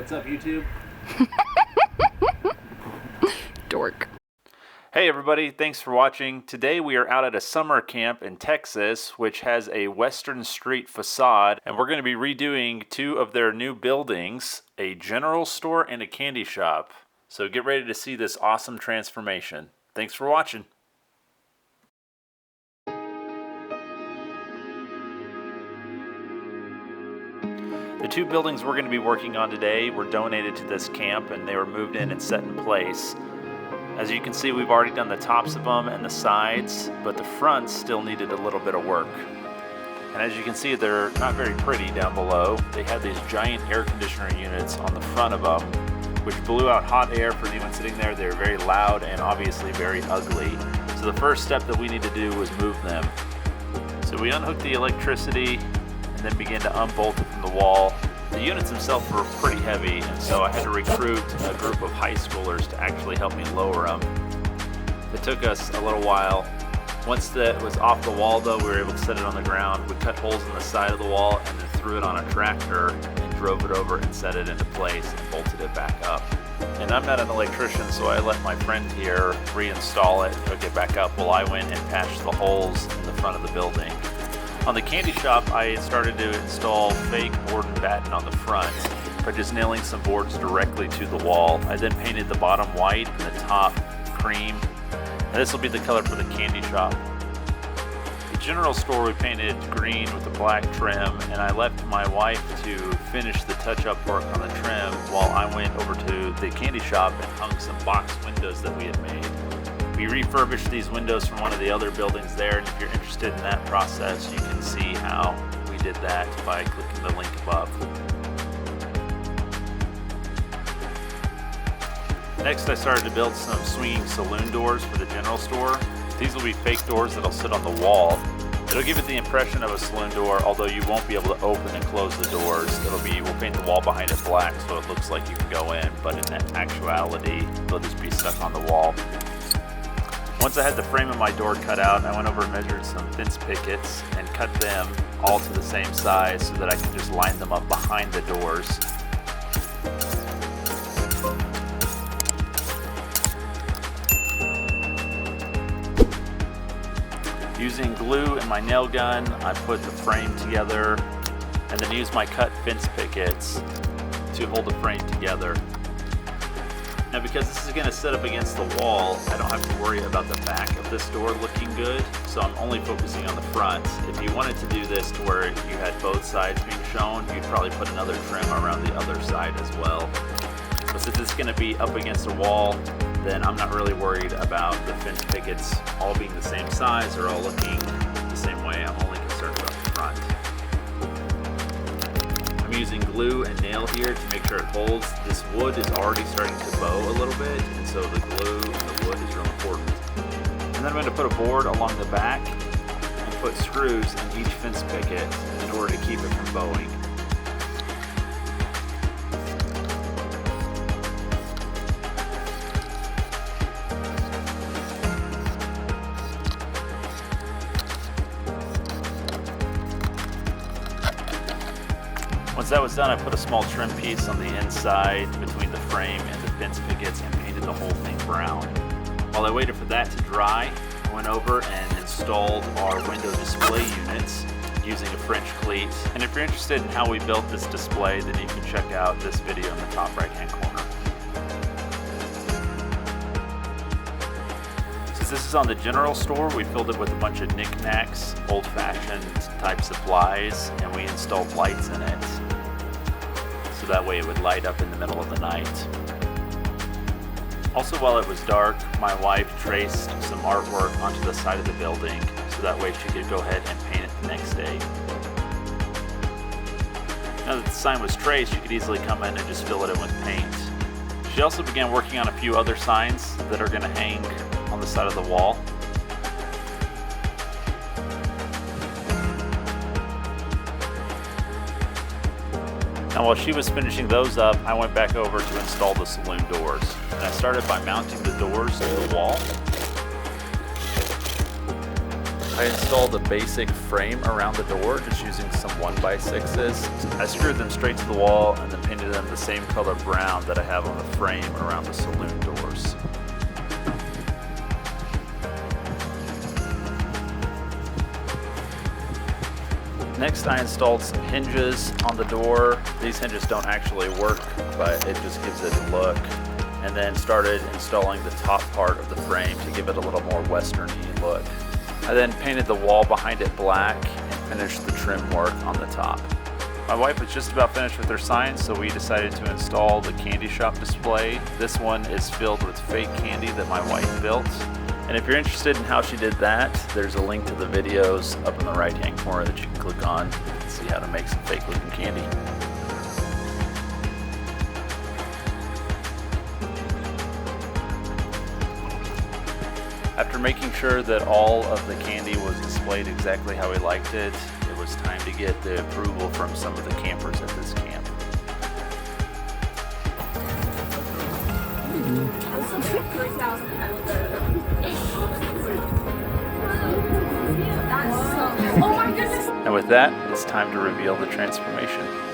What's up, YouTube? Dork. Hey everybody, thanks for watching. Today we are out at a summer camp in Texas, which has a Western Street facade, and we're going to be redoing two of their new buildings, a general store and a candy shop. So get ready to see this awesome transformation. Thanks for watching. The two buildings we're going to be working on today were donated to this camp and they were moved in and set in place. As you can see, we've already done the tops of them and the sides, but the fronts still needed a little bit of work. And as you can see, they're not very pretty down below. They had these giant air conditioner units on the front of them, which blew out hot air for anyone sitting there. They were very loud and obviously very ugly. So the first step that we need to do was move them. So we unhooked the electricity and then began to unbolt it from the wall. The units themselves were pretty heavy, and so I had to recruit a group of high schoolers to actually help me lower them. It took us a little while. Once that was off the wall though, we were able to set it on the ground. We cut holes in the side of the wall and then threw it on a tractor and drove it over and set it into place and bolted it back up. And I'm not an electrician, so I let my friend here reinstall it and hook it back up while I went and patched the holes in the front of the building. On the candy shop, I started to install fake board and batten on the front by just nailing some boards directly to the wall. I then painted the bottom white and the top cream. And this will be the color for the candy shop. The general store we painted green with the black trim, and I left my wife to finish the touch-up work on the trim while I went over to the candy shop and hung some box windows that we had made. We refurbished these windows from one of the other buildings there, and if you're interested in that process, you can see how we did that by clicking the link above. Next, I started to build some swinging saloon doors for the general store. These will be fake doors that'll sit on the wall. It'll give it the impression of a saloon door, although you won't be able to open and close the doors. We'll paint the wall behind it black so it looks like you can go in, but in actuality, they'll just be stuck on the wall. Once I had the frame of my door cut out, I went over and measured some fence pickets and cut them all to the same size so that I could just line them up behind the doors. Using glue and my nail gun, I put the frame together and then used my cut fence pickets to hold the frame together. Now, because this is going to sit up against the wall, I don't have to worry about the back of this door looking good, so I'm only focusing on the front. If you wanted to do this to where you had both sides being shown, you'd probably put another trim around the other side as well. But since it's going to be up against the wall, then I'm not really worried about the fence pickets all being the same size or all looking the same way. I'm only concerned about the front. I'm using glue and nail here to make sure it holds. This wood is already starting to bow a little bit, and so the glue and the wood is real important. And then I'm going to put a board along the back and put screws in each fence picket in order to keep it from bowing. Once that was done, I put a small trim piece on the inside between the frame and the fence pickets and painted the whole thing brown. While I waited for that to dry, I went over and installed our window display units using a French cleat. And if you're interested in how we built this display, then you can check out this video in the top right hand corner. Since this is on the general store, we filled it with a bunch of knickknacks, old-fashioned type supplies, and we installed lights in it. So that way it would light up in the middle of the night. Also, while it was dark, my wife traced some artwork onto the side of the building so that way she could go ahead and paint it the next day. Now that the sign was traced, you could easily come in and just fill it in with paint. She also began working on a few other signs that are going to hang on the side of the wall. Now while she was finishing those up, I went back over to install the saloon doors. And I started by mounting the doors to the wall. I installed a basic frame around the door, just using some 1x6s. I screwed them straight to the wall and then painted painted them the same color brown that I have on the frame around the saloon doors. Next, I installed some hinges on the door. These hinges don't actually work, but it just gives it a look. And then started installing the top part of the frame to give it a little more western-y look. I then painted the wall behind it black and finished the trim work on the top. My wife was just about finished with her sign, so we decided to install the candy shop display. This one is filled with fake candy that my wife built. And if you're interested in how she did that, there's a link to the videos up in the right-hand corner that you can click on and see how to make some fake-looking candy. After making sure that all of the candy was displayed exactly how we liked it, it was time to get the approval from some of the campers at this camp. And with that, it's time to reveal the transformation.